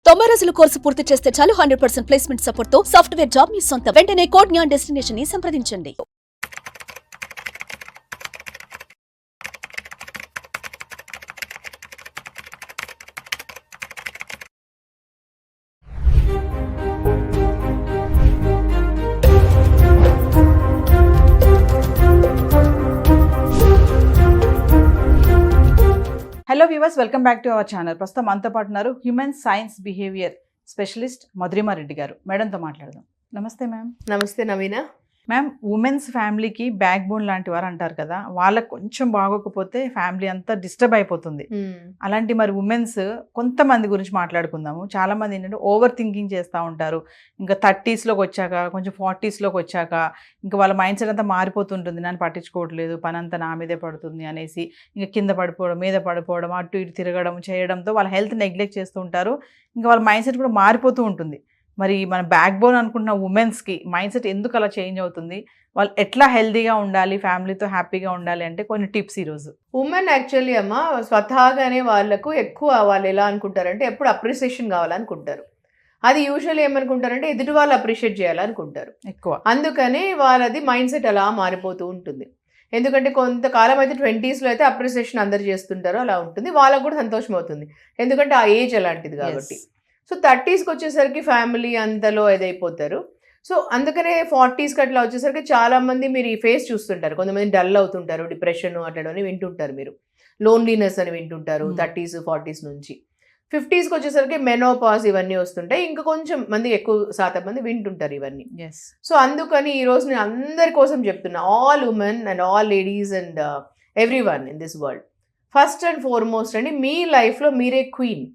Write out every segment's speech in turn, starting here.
90 రోజుల కోర్సు పూర్తి చేస్తే చాలు 100% ప్లేస్మెంట్ సపోర్ట్ తో సాఫ్ట్వేర్ జాబ్ మీ సొంతం. వెంటనే కోడ్ జ్ఞాన్ డెస్టినేషన్ ని సంప్రదించండి. Hello viewers, welcome back to our channel. ప్రస్తుతం మనతో పాటు ఉన్నారు human science behaviour specialist Madhurima Reddy గారు. మేడంతో మాట్లాడదాం. నమస్తే మ్యామ్. నమస్తే నవీన. మ్యామ్, ఉమెన్స్ ఫ్యామిలీకి బ్యాక్ బోన్ లాంటి వారు అంటారు కదా, వాళ్ళకి కొంచెం బాగోకపోతే ఫ్యామిలీ అంతా డిస్టర్బ్ అయిపోతుంది. అలాంటి మరి ఉమెన్స్ కొంతమంది గురించి మాట్లాడుకుందాము. చాలా మంది ఏంటంటే ఓవర్ థింకింగ్ చేస్తూ ఉంటారు. ఇంకా 30sలోకి వచ్చాక, కొంచెం 40sలోకి వచ్చాక ఇంకా వాళ్ళ మైండ్ సెట్ అంతా మారిపోతుంటుంది. నన్ను పట్టించుకోవట్లేదు, పని అంతా నా మీదే పడుతుంది అనేసి ఇంకా కింద పడిపోవడం, మీద పడిపోవడం, అటు ఇటు తిరగడం చేయడంతో వాళ్ళ హెల్త్ నెగ్లెక్ట్ చేస్తూ ఉంటారు. ఇంకా వాళ్ళ మైండ్ సెట్ కూడా మారిపోతూ ఉంటుంది. మరి మన బ్యాక్ బోన్ అనుకుంటున్న ఉమెన్స్కి మైండ్ సెట్ ఎందుకు అలా చేంజ్ అవుతుంది? వాళ్ళు ఎట్లా హెల్తీగా ఉండాలి, ఫ్యామిలీతో హ్యాపీగా ఉండాలి అంటే కొన్ని టిప్స్ ఈరోజు. ఉమెన్ యాక్చువల్లీ అమ్మ స్వతహాగానే వాళ్ళకు ఎక్కువ వాళ్ళు ఎలా అనుకుంటారంటే ఎప్పుడు అప్రిసియేషన్ కావాలనుకుంటారు. అది యూజువల్లీ ఏమనుకుంటారంటే ఎదుటి వాళ్ళు అప్రిషియేట్ చేయాలనుకుంటారు ఎక్కువ. అందుకని వాళ్ళది మైండ్ సెట్ అలా మారిపోతూ ఉంటుంది. ఎందుకంటే కొంతకాలం అయితే 20sలో అయితే అప్రిసియేషన్ అందరు చేస్తుంటారు, అలా ఉంటుంది. వాళ్ళకు కూడా సంతోషం అవుతుంది, ఎందుకంటే ఆ ఏజ్ అలాంటిది కాబట్టి. సో 30sకి వచ్చేసరికి ఫ్యామిలీ అంతలో ఏదైపోతారు. సో అందుకనే 40sకి అట్లా వచ్చేసరికి చాలామంది మీరు ఈ ఫేస్ చూస్తుంటారు. కొంతమంది డల్ అవుతుంటారు, డిప్రెషన్ అట్లని వింటుంటారు, మీరు లోన్లీనెస్ అని వింటుంటారు 30s 40s నుంచి. 50sకి వచ్చేసరికి మెనోపాజ్ ఇవన్నీ వస్తుంటాయి. ఇంకా కొంచెం మంది, ఎక్కువ శాతం మంది వింటుంటారు ఇవన్నీ. సో అందుకని ఈరోజు నేను అందరి కోసం చెప్తున్నా, all women and all ladies and every one in this world, first and foremost అండి, మీ లైఫ్లో మీరే క్వీన్.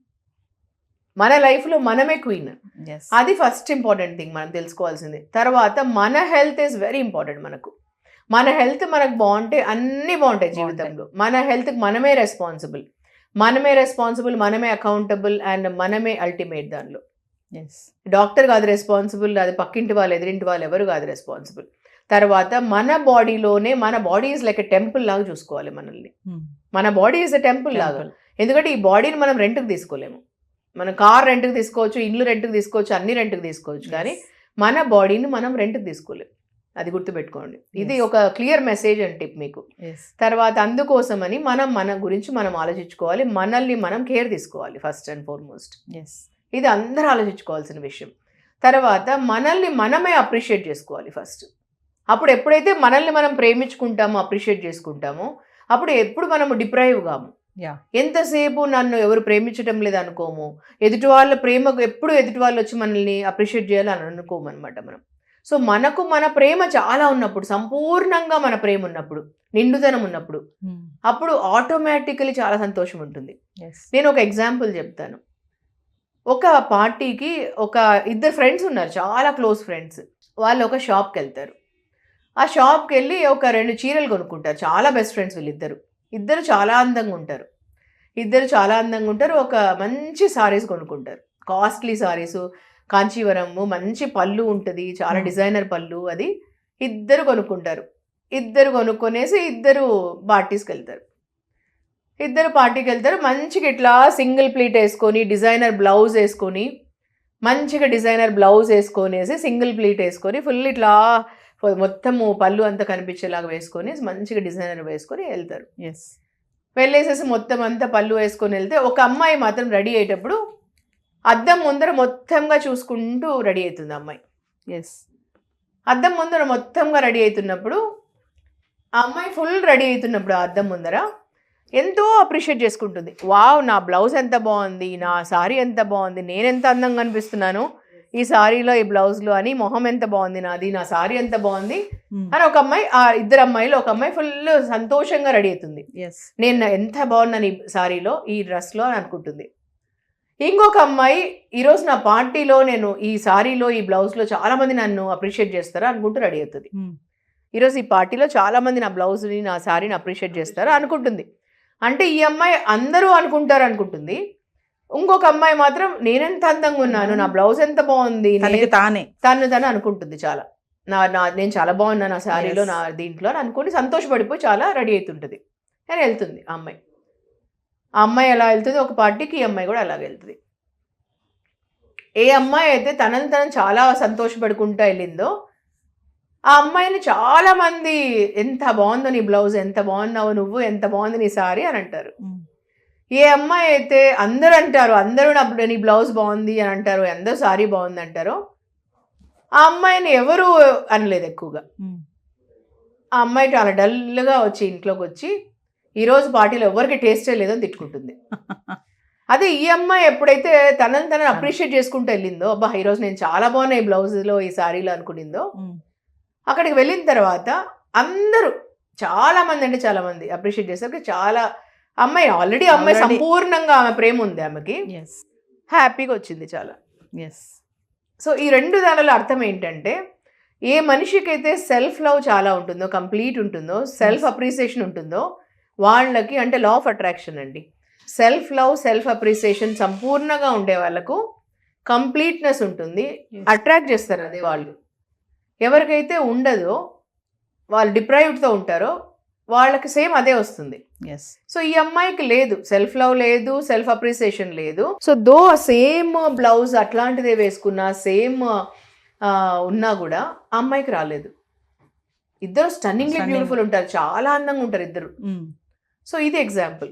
మన లైఫ్లో మనమే క్వీన్. అది ఫస్ట్ ఇంపార్టెంట్ థింగ్ మనం తెలుసుకోవాల్సింది. తర్వాత మన హెల్త్ ఈజ్ వెరీ ఇంపార్టెంట్. మన హెల్త్ మనకు బాగుంటే అన్నీ బాగుంటాయి జీవితంలో. మన హెల్త్కి మనమే రెస్పాన్సిబుల్, మనమే అకౌంటబుల్ అండ్ మనమే అల్టిమేట్. దానిలో డాక్టర్ కాదు రెస్పాన్సిబుల్, అది పక్కింటి వాళ్ళు, ఎదురింటి వాళ్ళు ఎవరు కాదు రెస్పాన్సిబుల్. తర్వాత మన బాడీలోనే, మన body is like a temple లాగా చూసుకోవాలి మనల్ని. మన బాడీ ఈజ్ ఎ టెంపుల్ లాగా. ఎందుకంటే ఈ బాడీని మనం రెంట్కి తీసుకోలేము. మనం కార్ రెంట్కి తీసుకోవచ్చు, ఇల్లు రెంట్కి తీసుకోవచ్చు, అన్ని రెంట్కి తీసుకోవచ్చు, కానీ మన బాడీని మనం రెంట్కి తీసుకోలేము. అది గుర్తుపెట్టుకోండి. ఇది ఒక క్లియర్ మెసేజ్ అండ్ టిప్ మీకు. తర్వాత అందుకోసమని మన గురించి మనం ఆలోచించుకోవాలి, మనల్ని మనం కేర్ తీసుకోవాలి ఫస్ట్ అండ్ ఫార్మోస్ట్. ఇది అందరూ ఆలోచించుకోవాల్సిన విషయం. తర్వాత మనల్ని మనమే అప్రిషియేట్ చేసుకోవాలి ఫస్ట్. అప్పుడు ఎప్పుడైతే మనల్ని మనం ప్రేమించుకుంటామో, అప్రిషియేట్ చేసుకుంటామో, అప్పుడు ఎప్పుడు మనము డిప్రైవ్ కాము. ఎంతసేపు నన్ను ఎవరు ప్రేమించడం లేదు అనుకోము, ఎదుటి వాళ్ళ ప్రేమకు ఎప్పుడు ఎదుటి వాళ్ళు వచ్చి మనల్ని అప్రిషియేట్ చేయాలని అనుకోము అనమాట మనం. సో మనకు మన ప్రేమ చాలా ఉన్నప్పుడు, సంపూర్ణంగా మన ప్రేమ ఉన్నప్పుడు, నిండుదనం ఉన్నప్పుడు, అప్పుడు ఆటోమేటికలీ చాలా సంతోషం ఉంటుంది. నేను ఒక ఎగ్జాంపుల్ చెప్తాను. ఒక పార్టీకి ఒక ఇద్దరు ఫ్రెండ్స్ ఉన్నారు, చాలా క్లోజ్ ఫ్రెండ్స్. వాళ్ళు ఒక షాప్కి వెళ్తారు. ఆ షాప్కి వెళ్ళి ఒక 2 చీరలు కొనుక్కుంటారు. చాలా బెస్ట్ ఫ్రెండ్స్ వీళ్ళిద్దరు. ఇద్దరు చాలా అందంగా ఉంటారు. ఒక మంచి సారీస్ కొనుక్కుంటారు, కాస్ట్లీ సారీసు, కాంచీవరము, మంచి పళ్ళు ఉంటుంది, చాలా డిజైనర్ పళ్ళు. అది ఇద్దరు కొనుక్కుంటారు. ఇద్దరు కొనుక్కొనేసి ఇద్దరు పార్టీకి వెళ్తారు. మంచిగా ఇట్లా సింగిల్ ప్లీట్ వేసుకొని, డిజైనర్ బ్లౌజ్ వేసుకొని, సింగిల్ ప్లీట్ వేసుకొని, ఫుల్ ఇట్లా మొత్తము పళ్ళు అంతా కనిపించేలాగా వేసుకొని, మంచిగా డిజైనర్ వేసుకొని వెళ్తారు. వెళ్ళేసేసి మొత్తం అంతా పళ్ళు వేసుకొని వెళ్తే, ఒక అమ్మాయి మాత్రం రెడీ అయ్యేటప్పుడు అద్దం ముందర మొత్తంగా చూసుకుంటూ రెడీ అవుతుంది అమ్మాయి. అద్దం ముందర మొత్తంగా రెడీ అవుతున్నప్పుడు, ఆ అమ్మాయి ఫుల్ రెడీ అవుతున్నప్పుడు ఆ అద్దం ముందర ఎంతో అప్రిషియేట్ చేసుకుంటుంది. వావ్, నా బ్లౌజ్ ఎంత బాగుంది, నా సారీ ఎంత బాగుంది, నేను ఎంత అందంగా అనిపిస్తున్నాను ఈ సారీలో, ఈ బ్లౌజ్లో అని, మొహం ఎంత బాగుంది నాది, నా సారీ ఎంత బాగుంది అని ఒక అమ్మాయి, ఆ ఇద్దరు అమ్మాయిలు ఒక అమ్మాయి ఫుల్ సంతోషంగా రెడీ అవుతుంది. నేను ఎంత బాగున్నాను ఈ సారీలో, ఈ డ్రెస్లో అని అనుకుంటుంది. ఇంకొక అమ్మాయి, ఈరోజు నా పార్టీలో నేను ఈ సారీలో, ఈ బ్లౌజ్లో చాలా మంది నన్ను అప్రిషియేట్ చేస్తారా అనుకుంటూ రెడీ అవుతుంది. ఈరోజు ఈ పార్టీలో చాలా మంది నా బ్లౌజ్ని, నా సారీని అప్రిషియేట్ చేస్తారా అనుకుంటుంది. అంటే ఈ అమ్మాయి అందరూ అనుకుంటుంది. ఇంకొక అమ్మాయి మాత్రం నేనెంత అందంగా ఉన్నాను, నా బ్లౌజ్ ఎంత బాగుంది, తను అనుకుంటుంది. చాలా నేను చాలా బాగున్నా నా శారీలో, నా దీంట్లో అని అనుకుని సంతోషపడిపోయి చాలా రెడీ అవుతుంటుంది. కానీ వెళ్తుంది ఆ అమ్మాయి ఎలా వెళ్తుంది ఒక పార్టీకి, ఈ అమ్మాయి కూడా అలాగే వెళ్తుంది. ఏ అమ్మాయి అయితే తనని తను చాలా సంతోషపడుకుంటూ వెళ్ళిందో ఆ అమ్మాయిని చాలా మంది ఎంత బాగుందో నీ బ్లౌజ్, ఎంత బాగున్నావు నువ్వు, ఎంత బాగుంది నీ సారీ అని అంటారు. ఏ అమ్మాయి అయితే అందరూ అంటారు, అందరూ నీ బ్లౌజ్ బాగుంది అని అంటారు, అందరూ సారీ బాగుంది అంటారో ఆ అమ్మాయిని ఎవరు అనలేదు ఎక్కువగా. ఆ అమ్మాయి చాలా డల్గా వచ్చి ఇంట్లోకి వచ్చి ఈరోజు పార్టీలో ఎవరికి టేస్టే లేదని తిట్టుకుంటుంది. అదే ఈ అమ్మాయి ఎప్పుడైతే తనని అప్రిషియేట్ చేసుకుంటూ వెళ్ళిందో, అబ్బా ఈరోజు నేను చాలా బాగున్నా ఈ బ్లౌజ్లో ఈ సారీలో అనుకునిందో, అక్కడికి వెళ్ళిన తర్వాత అందరూ చాలా మంది అంటే చాలా మంది అప్రిషియేట్ చేశారు. చాలా అమ్మాయి ఆల్రెడీ సంపూర్ణంగా ఆమె ప్రేమ ఉంది ఆమెకి, హ్యాపీగా వచ్చింది చాలా. సో ఈ రెండు దానిలో అర్థం ఏంటంటే ఏ మనిషికైతే సెల్ఫ్ లవ్ చాలా ఉంటుందో, కంప్లీట్ ఉంటుందో, సెల్ఫ్ అప్రిసియేషన్ ఉంటుందో వాళ్ళకి, అంటే లా ఆఫ్ అట్రాక్షన్ అండి, సెల్ఫ్ లవ్ సెల్ఫ్ అప్రిసియేషన్ సంపూర్ణంగా ఉండే వాళ్ళకు కంప్లీట్నెస్ ఉంటుంది, అట్రాక్ట్ చేస్తారు అదే వాళ్ళు. ఎవరికైతే ఉండదో, వాళ్ళు డిప్రైవ్డ్తో ఉంటారో వాళ్ళకి సేమ్ అదే వస్తుంది. సో ఈ అమ్మాయికి లేదు, సెల్ఫ్ లవ్ లేదు, సెల్ఫ్ అప్రిసియేషన్ లేదు. సో దో సేమ్ బ్లౌజ్ అట్లాంటిదే వేసుకున్నా, సేమ్ ఉన్నా కూడా ఆ అమ్మాయికి రాలేదు. ఇద్దరు స్టన్నింగ్లీ బ్యూటిఫుల్ ఉంటారు, చాలా అందంగా ఉంటారు ఇద్దరు. సో ఇది ఎగ్జాంపుల్.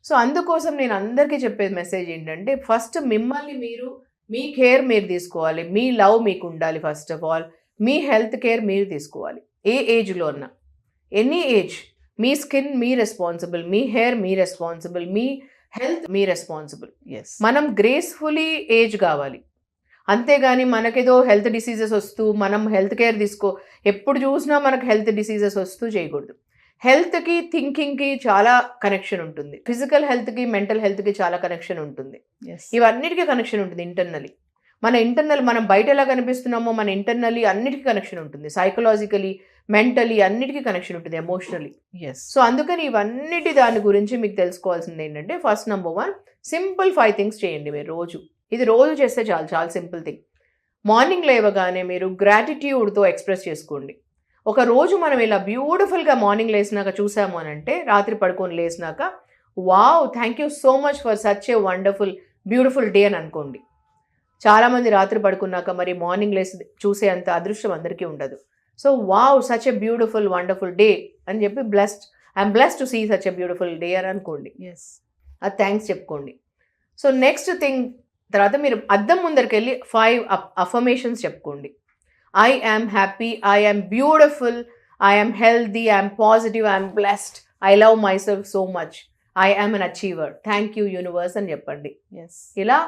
సో అందుకోసం నేను అందరికీ చెప్పేది మెసేజ్ ఏంటంటే, ఫస్ట్ మిమ్మల్ని మీరు, మీ కేర్ మీరు తీసుకోవాలి, మీ లవ్ మీకు ఉండాలి. First of all me health care మీరు తీసుకోవాలి. ఏ ఏజ్లో ఉన్నా, ఎనీ ఏజ్, మీ స్కిన్ మీ రెస్పాన్సిబుల్, మీ హెయిర్ మీ రెస్పాన్సిబుల్, మీ హెల్త్ మీ రెస్పాన్సిబుల్. మనం గ్రేస్ఫుల్లీ ఏజ్ కావాలి, అంతేగాని మనకేదో హెల్త్ డిసీజెస్ వస్తూ మనం హెల్త్ కేర్ ఎప్పుడు చూసినా మనకు హెల్త్ డిసీజెస్ వస్తూ చేయకూడదు. హెల్త్కి థింకింగ్కి చాలా కనెక్షన్ ఉంటుంది, ఫిజికల్ హెల్త్కి మెంటల్ హెల్త్కి చాలా కనెక్షన్ ఉంటుంది, ఇవన్నిటికీ కనెక్షన్ ఉంటుంది. ఇంటర్నల్ మనం బయట ఎలా కనిపిస్తున్నామో మన ఇంటర్నల్లీ అన్నిటికీ కనెక్షన్ ఉంటుంది, సైకలాజికలీ మెంటలీ అన్నిటికీ కనెక్షన్ ఉంటుంది, ఎమోషనలీ. సో అందుకని ఇవన్నిటి దాని గురించి మీకు తెలుసుకోవాల్సింది ఏంటంటే, ఫస్ట్ నెంబర్ 1 సింపుల్ 5 థింగ్స్ చేయండి మీరు రోజు. ఇది రోజు చేస్తే చాలు, చాలా సింపుల్ థింగ్. మార్నింగ్ లేవగానే మీరు గ్రాటిట్యూడ్తో ఎక్స్ప్రెస్ చేసుకోండి. ఒక రోజు మనం ఇలా బ్యూటిఫుల్గా మార్నింగ్ లేసినాక చూసాము అని అంటే, రాత్రి పడుకొని లేసినాక wow thank you so much for such a wonderful beautiful day అని అనుకోండి. చాలామంది రాత్రి పడుకున్నాక మరి మార్నింగ్ లేసి చూసే అంత అదృష్టం అందరికీ ఉండదు. So wow such a beautiful wonderful day అని చెప్పి I'm blessed to see such a beautiful day అని అనుకోండి. అది థ్యాంక్స్ చెప్పుకోండి. సో నెక్స్ట్ థింగ్, తర్వాత మీరు అద్దం ముందరికి వెళ్ళి 5 అఫర్మేషన్స్ చెప్పుకోండి. I am happy, I am beautiful, I am healthy, I am positive, I am blessed, I love my self so much, I am un achiever, thank you universe అని చెప్పండి. ఇలా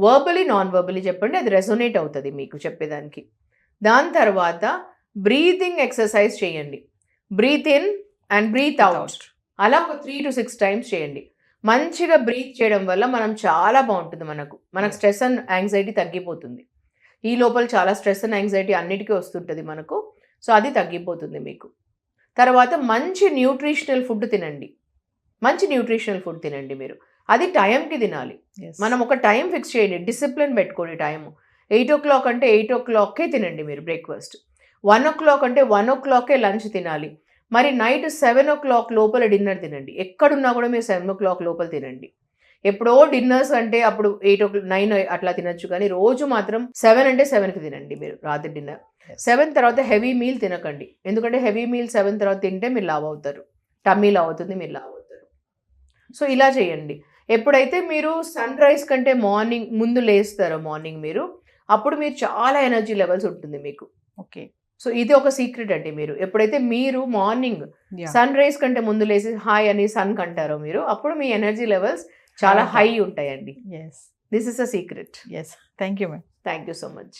verbally non verbally చెప్పండి, అది resonate అవుతుంది మీకు చెప్పేదానికి. దాని తర్వాత బ్రీతింగ్ ఎక్సర్సైజ్ చేయండి. Breathe in and breathe out, అలా ఒక 3 to 6 times చేయండి. మంచిగా బ్రీత్ చేయడం వల్ల మనం చాలా బాగుంటుంది, మనకు స్ట్రెస్ అండ్ యాంగ్జైటీ తగ్గిపోతుంది. ఈ లోపల చాలా స్ట్రెస్ అండ్ యాంగ్జైటీ అన్నిటికీ వస్తుంటుంది మనకు, సో అది తగ్గిపోతుంది మీకు. తర్వాత మంచి న్యూట్రిషనల్ ఫుడ్ తినండి, మీరు. అది టైంకి తినాలి. మనం ఒక టైం ఫిక్స్ చేయండి, డిసిప్లిన్ పెట్టుకోండి. టైము 8 o'clock అంటే 8 o'clockకే తినండి మీరు బ్రేక్ఫాస్ట్, 1 o'clock అంటే 1 o'clockకే లంచ్ తినాలి. మరి నైట్ 7 o'clock లోపల డిన్నర్ తినండి. ఎక్కడున్నా కూడా మీరు 7 o'clock లోపల తినండి. ఎప్పుడో డిన్నర్స్ అంటే అప్పుడు 8 o'clock 9 అట్లా తినచ్చు, కానీ రోజు మాత్రం 7 అంటే 7కి తినండి మీరు రాత్రి డిన్నర్. 7 తర్వాత హెవీ మీల్ తినకండి, ఎందుకంటే హెవీ మీల్ 7 తర్వాత తింటే మీరు లావ్ అవుతారు, టమ్మీ లావ్ అవుతుంది, మీరు లావ్ అవుతారు. సో ఇలా చేయండి. ఎప్పుడైతే మీరు సన్ రైజ్ కంటే ముందు లేస్తారో మార్నింగ్ మీరు, అప్పుడు మీరు చాలా ఎనర్జీ లెవెల్స్ ఉంటుంది మీకు. సో ఇది ఒక సీక్రెట్ అండి. మీరు ఎప్పుడైతే మీరు మార్నింగ్ సన్ రైజ్ కంటే ముందు లేసి హాయ్ అని సన్ కంటారో మీరు, అప్పుడు మీ ఎనర్జీ లెవెల్స్ చాలా హై ఉంటాయండి. This is a secret. Thank you ma'am. Thank you so much.